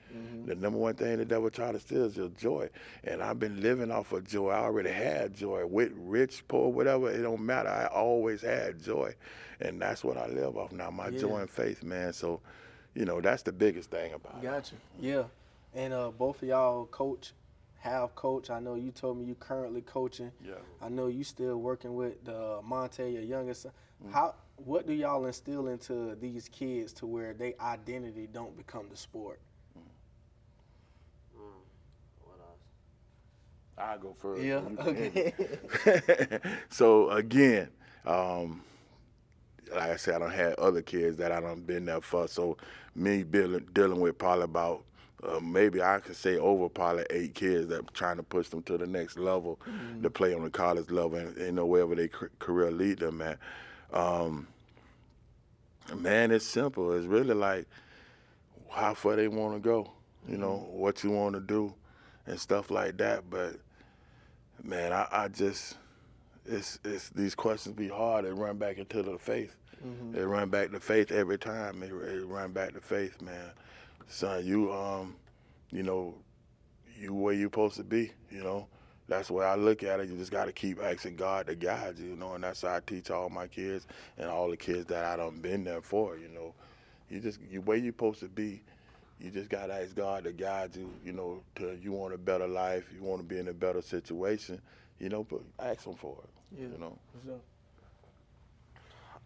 The number one thing the devil try to steal is your joy. And I've been living off of joy. I already had joy. With rich, poor, whatever, it don't matter. I always had joy. And that's what I live off now, my joy and faith, man. So, that's the biggest thing about it. Gotcha. Yeah. And both of y'all have coached. I know you told me you currently coaching. Yeah. I know you still working with Monte, your youngest son. What do y'all instill into these kids to where their identity don't become the sport? What else? I'll go first. Yeah, okay. So, again, like I said, I done had other kids that I done been there for. So, me dealing with probably about maybe I could say over probably 8 kids that trying to push them to the next level to play on the college level and wherever their career lead them at. Man, it's simple. It's really like how far they want to go, what you want to do and stuff like that. But, man, I just it's these questions be hard. They run back into the faith. They run back to faith every time. They run back to faith, man. Son, you where you supposed to be, That's the way I look at it. You just got to keep asking God to guide you, and that's how I teach all my kids and all the kids that I done been there for, You where you supposed to be, you just got to ask God to guide you, to you want a better life, you want to be in a better situation, but ask him for it, Yeah.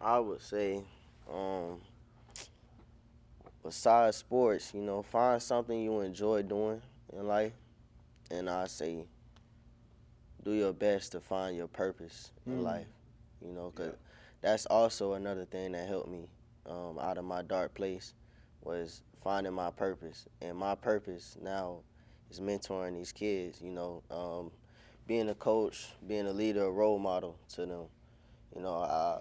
I would say, besides sports, find something you enjoy doing in life, and I say, do your best to find your purpose in life, because that's also another thing that helped me out of my dark place was finding my purpose, and my purpose now is mentoring these kids, being a coach, being a leader, a role model to them,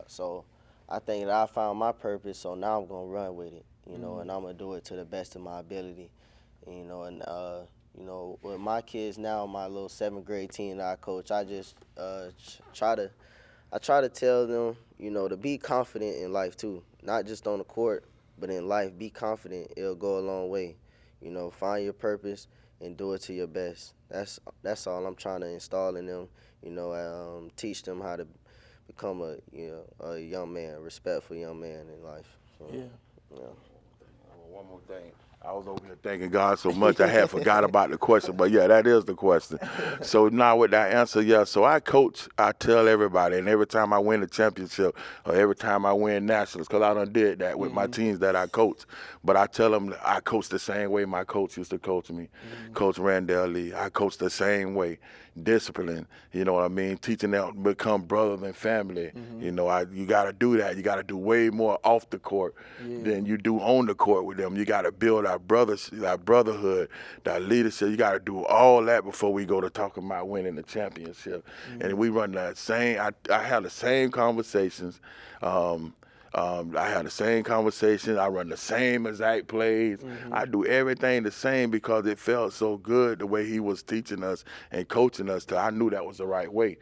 so I think that I found my purpose, so now I'm going to run with it, and I'm going to do it to the best of my ability, and You know, with my kids now, my little 7th grade team that I coach, I just try to tell them, you know, to be confident in life too, not just on the court, but in life. Be confident. It'll go a long way. You know, find your purpose and do it to your best. That's all I'm trying to install in them. You know, teach them how to become a young man, a respectful young man in life. So, Yeah. yeah. One more thing. I was over here thanking God so much I had forgot about the question, but yeah, that is the question. So now with that answer, yeah, so I coach, I tell everybody, and every time I win a championship or every time I win nationals, because I done did that with my teams that I coach, but I tell them I coach the same way my coach used to coach me. Coach Randall Lee, I coach the same way. Discipline, you know what I mean? Teaching them to become brothers and family. You know, you got to do that. You got to do way more off the court than you do on the court with them. You got to build our brotherhood, that leadership. You got to do all that before we go to talking about winning the championship. And we run that same. I have the same conversations. I had the same conversation. I run the same exact plays. I do everything the same because it felt so good the way he was teaching us and coaching us. I knew that was the right way.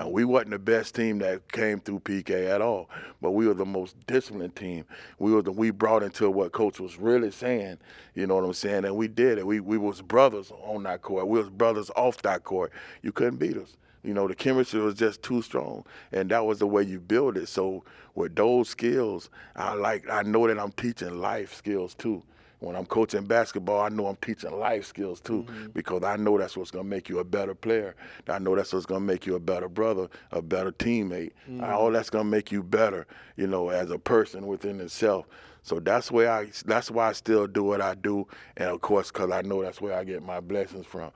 We wasn't the best team that came through PK at all, but we were the most disciplined team. We brought into what coach was really saying. You know what I'm saying? And we did it. We was brothers on that court. We was brothers off that court. You couldn't beat us. You know, the chemistry was just too strong, and that was the way you build it. So with those skills, I know that I'm teaching life skills too. When I'm coaching basketball, I know I'm teaching life skills too, because I know that's what's going to make you a better player. I know that's what's going to make you a better brother, a better teammate. All that's going to make you better, you know, as a person within itself. So that's why I still do what I do, and of course, because I know that's where I get my blessings from.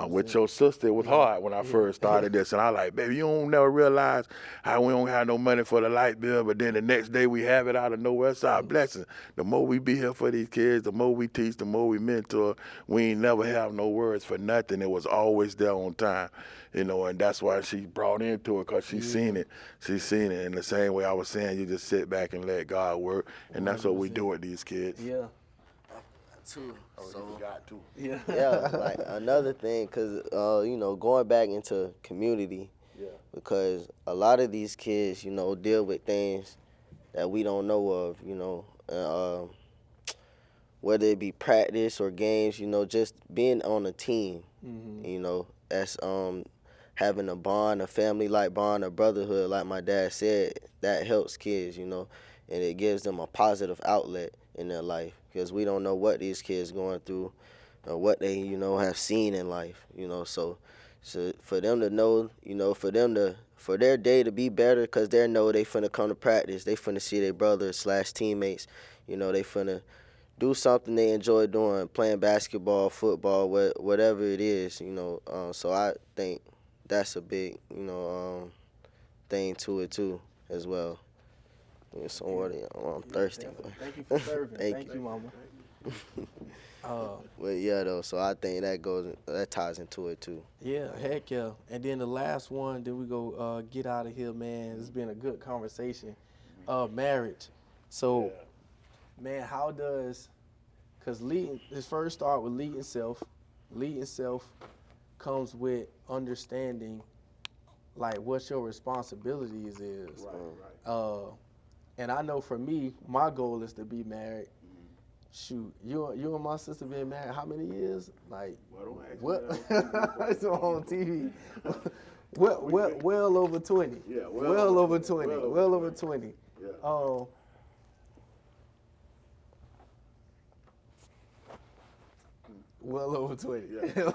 With your sister, it was hard when I first started this, and I like, baby, you don't never realize how we don't have no money for the light bill, but then the next day we have it out of nowhere. It's our blessing. The more we be here for these kids, the more we teach, the more we mentor. We ain't never have no words for nothing. It was always there on time. You know, and that's why she brought into it, because she's seen it. She's seen it in the same way I was saying, you just sit back and let God work, and that's what we do with these kids. Yeah. Too. Oh, So, you forgot too. Yeah. yeah, like another thing, because, you know, going back into community, because a lot of these kids, you know, deal with things that we don't know of, you know, whether it be practice or games, you know, just being on a team, you know, that's having a bond, a family-like bond, a brotherhood, like my dad said, that helps kids, you know, and it gives them a positive outlet in their life, because we don't know what these kids going through or what they, you know, have seen in life, you know, so for them to know, you know, for their day to be better, because they know they finna come to practice, they finna see their brothers / teammates, you know, they finna do something they enjoy doing, playing basketball, football, whatever it is, you know. So I think that's a big, you know, thing to it too, as well. Yeah, so I'm thirsty. Thank you for serving. Thank you, Mama. But yeah, though, so I think that ties into it too. Yeah, heck yeah. And then the last one, then we go get out of here, man. It's been a good conversation. Marriage. So, man, how does, because his first start with leading self. Leading self comes with understanding, like, what your responsibilities is. Right. And I know for me, my goal is to be married. Shoot, you and my sister been married how many years? Like, what? It's on TV. Well over 20. Yeah, well over 20. Well over 20. Yeah. Well over 20. Yeah.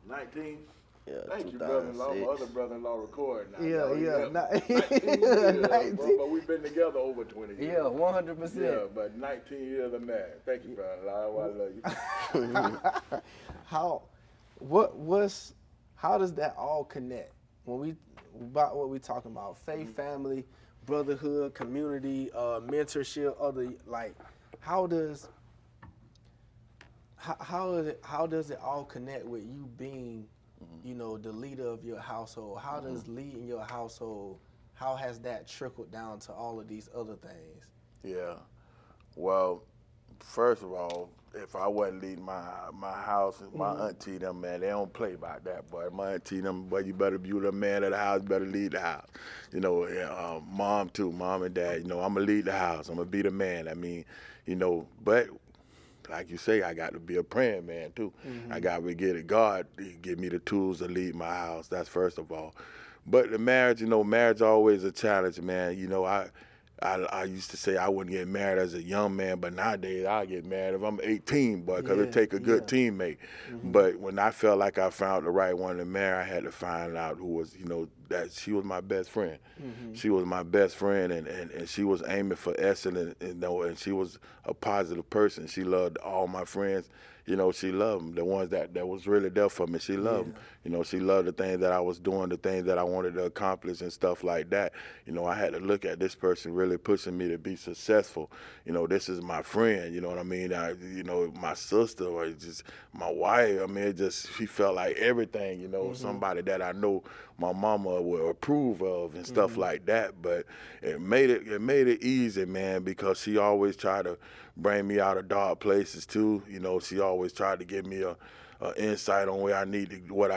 19. Yeah, Thank you, brother-in-law. My 2006. other brother-in-law recording now. Yeah. 19 years, 19. but we've been together over 20 years. Yeah, 100%. Yeah, but 19 years of marriage. Thank you, brother-in-law. I love you. How does that all connect about what we talking about? Faith, family, brotherhood, community, mentorship, how does it all connect with you being, you know, the leader of your household? How does leading your household, how has that trickled down to all of these other things? Yeah. Well, First of all, if I wasn't leading my house, my auntie them, man, they don't play about that, boy. My auntie them, boy, you better be the man of the house, better lead the house. You know, mom too, mom and dad, you know, I'm going to lead the house. I'm going to be the man. I mean, you know, but like you say, I got to be a praying man too. I got to get it. God give me the tools to lead my house. That's first of all. But the marriage, you know, marriage always a challenge, man. You know, I used to say I wouldn't get married as a young man, but nowadays I get married if I'm 18, boy, because it take a good teammate. But when I felt like I found the right one to marry, I had to find out who was, you know, that she was my best friend. She was my best friend, and she was aiming for excellence, you know, and she was a positive person. She loved all my friends. You know, she loved them, the ones that was really there for me. She loved them. You know, she loved the things that I was doing, the things that I wanted to accomplish and stuff like that. You know, I had to look at this person really pushing me to be successful. You know, this is my friend, you know what I mean? You know, my sister or just my wife. I mean, she felt like everything, you know, somebody that I know my mama would approve of and stuff like that. But it made it easy, man, because she always tried to bring me out of dark places too. You know, she always tried to give me a insight on what I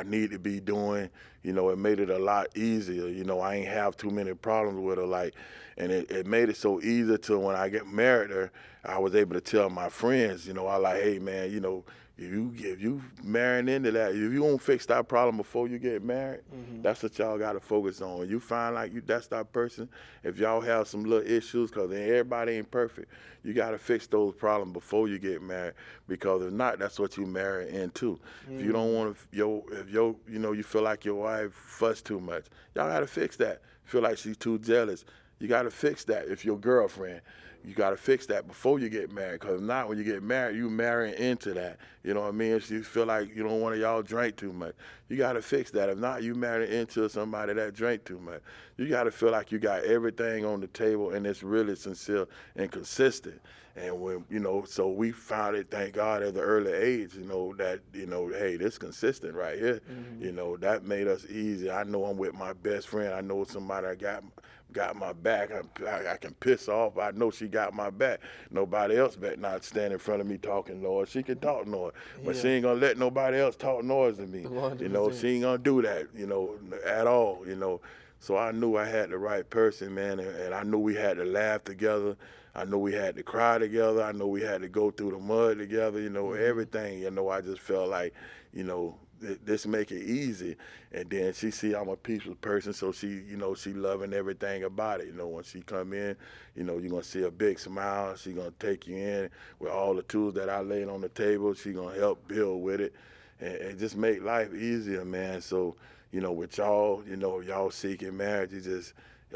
need to be doing. You know, it made it a lot easier. You know, I ain't have too many problems with her, like, and it made it so easy till when I get married her, I was able to tell my friends, you know, I like, hey man, you know, if you marrying into that, if you won't fix that problem before you get married, that's what y'all got to focus on. You find like that's that person. If y'all have some little issues, because everybody ain't perfect, you got to fix those problems before you get married. Because if not, that's what you marry into. If you don't want to, you know, you feel like your wife fuss too much, y'all got to fix that. Feel like she's too jealous, you got to fix that. If your girlfriend, you got to fix that before you get married. Because if not, when you get married, you marrying into that. You know what I mean? If you feel like you don't want y'all drink too much, you got to fix that. If not, you marry into somebody that drink too much. You got to feel like you got everything on the table and it's really sincere and consistent. And when, you know, so we found it, thank God, at the early age, you know, that, you know, hey, this consistent right here. You know, that made us easy. I know I'm with my best friend. I know somebody I got my back. I can piss off. I know she got my back. Nobody else better not stand in front of me talking noise. She can talk noise, but she ain't gonna let nobody else talk noise to me. 100%. You know, she ain't gonna do that, you know, at all, you know. So I knew I had the right person, man, and I knew we had to laugh together. I knew we had to cry together. I know we had to go through the mud together, you know, everything. You know, I just felt like, you know, this make it easy. And then she see I'm a peaceful person, so she, you know, she loving everything about it. You know, when she come in, you know, you're going to see a big smile. She going to take you in with all the tools that I laid on the table. She going to help build with it and just make life easier, man. So, you know, with y'all, you know, y'all seeking marriage, you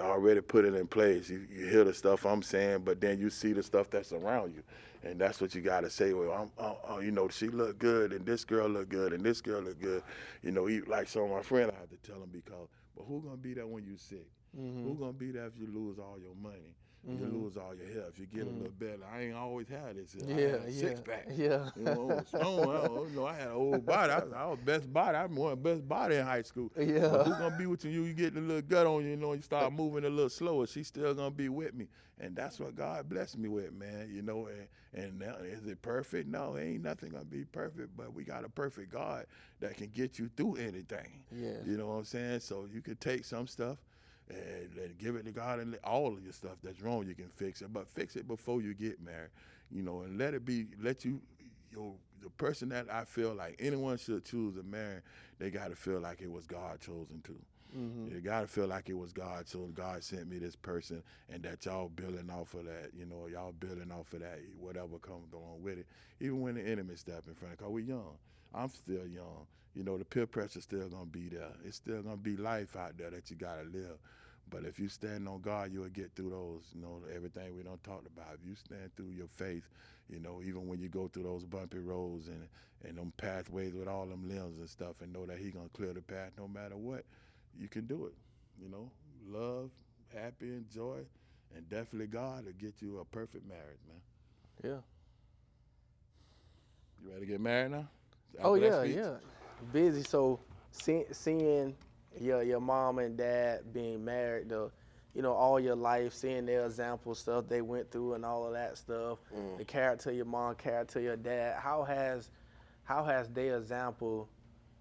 already put it in place. You hear the stuff I'm saying, but then you see the stuff that's around you. And that's what you got to say. Well, you know, she look good, and this girl look good, and this girl look good. You know, like some of my friends, I have to tell them because, but who going to be there when you sick? Who going to be there if you lose all your money? You lose all your health. You get a little better. I ain't always had this. I had a six-pack. Yeah. You know, I had an old body. I was best body. I won best body in high school. Yeah. But who gonna be with you? You get a little gut on you, you know, you start moving a little slower. She's still gonna be with me. And that's what God blessed me with, man. You know, and now, is it perfect? No, ain't nothing gonna be perfect, but we got a perfect God that can get you through anything. Yes. You know what I'm saying? So you could take some stuff and give it to God, and all of your stuff that's wrong you can fix it, but fix it before you get married, you know, and let the person that I feel like anyone should choose to marry, they got to feel like it was God chosen too. You got to feel like it was God, so God sent me this person, and that y'all building off of that, you know, y'all building off of that, whatever comes along with it, even when the enemy step in front, because we young. I'm still young. You know, the peer pressure's still going to be there. It's still going to be life out there that you got to live. But if you stand on God, you'll get through those, you know, everything we don't talk about. If you stand through your faith, you know, even when you go through those bumpy roads and them pathways with all them limbs and stuff, and know that He going to clear the path no matter what, you can do it, you know. Love, happy, and joy, and definitely God will get you a perfect marriage, man. Yeah. You ready to get married now? Oh After that yeah, speech? yeah. Busy. So seeing your mom and dad being married, all your life, seeing their example, stuff they went through and all of that stuff, the character of your mom, character of your dad, how has their example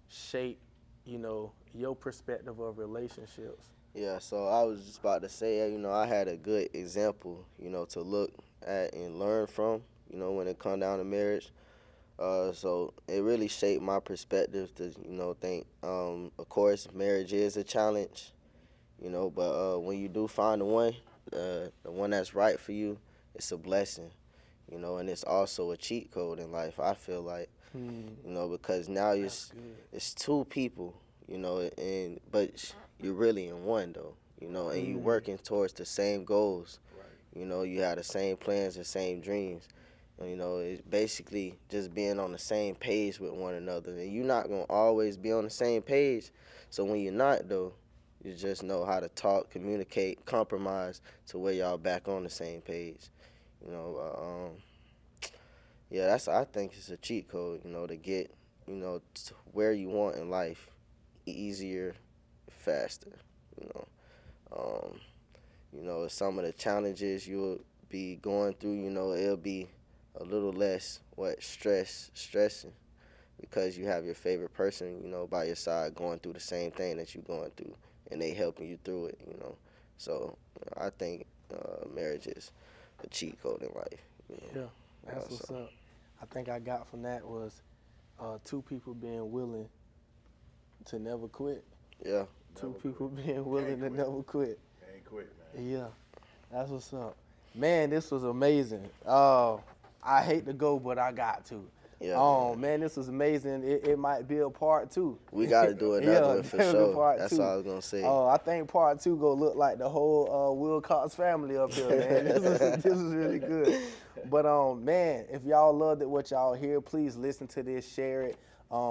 shaped, your perspective of relationships? Yeah, so I was just about to say, I had a good example, to look at and learn from, when it come down to marriage. So it really shaped my perspective to, think, of course, marriage is a challenge, but when you do find the one that's right for you, it's a blessing, and it's also a cheat code in life, I feel like, because now it's two people, but you're really in one, though, and you working towards the same goals. You have the same plans, the same dreams. It's basically just being on the same page with one another. And you're not going to always be on the same page. So when you're not, though, you just know how to talk, communicate, compromise to where y'all back on the same page. Yeah, I think it's a cheat code, to get, to where you want in life easier, faster, some of the challenges you'll be going through, it'll be a little less stressing because you have your favorite person, by your side going through the same thing that you're going through, and they helping you through it, So I think marriage is a cheat code in life. Yeah, that's what's up. I think I got from that was two people being willing to never quit. Yeah. Two people being willing to never quit. Ain't quit, man. Yeah, that's what's up. Man, this was amazing. I hate to go, but I got to. Yeah. Man, this was amazing. It might be a part 2. We got to do another one for sure. That's all I was going to say. I think part 2 going to look like the whole Wilcox family up here, man. This is really good. But, man, if y'all loved it, what y'all hear, please listen to this, share it,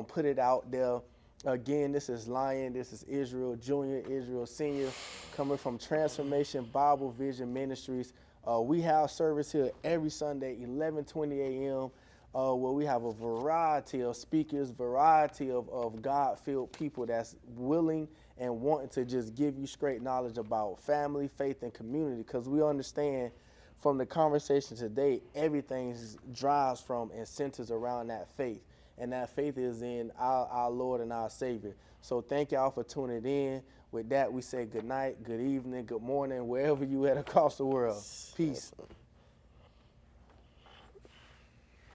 put it out there. Again, this is Lion, this is Isreal Jr., Isreal Sr., coming from Transformation Bible Vision Ministries. We have service here every Sunday, 11:20 a.m., where we have a variety of speakers, variety of God-filled people that's willing and wanting to just give you straight knowledge about family, faith, and community, because we understand from the conversation today, everything drives from and centers around that faith. And that faith is in our Lord and our Savior. So thank y'all for tuning in. With that, we say good night, good evening, good morning, wherever you at across the world. Peace.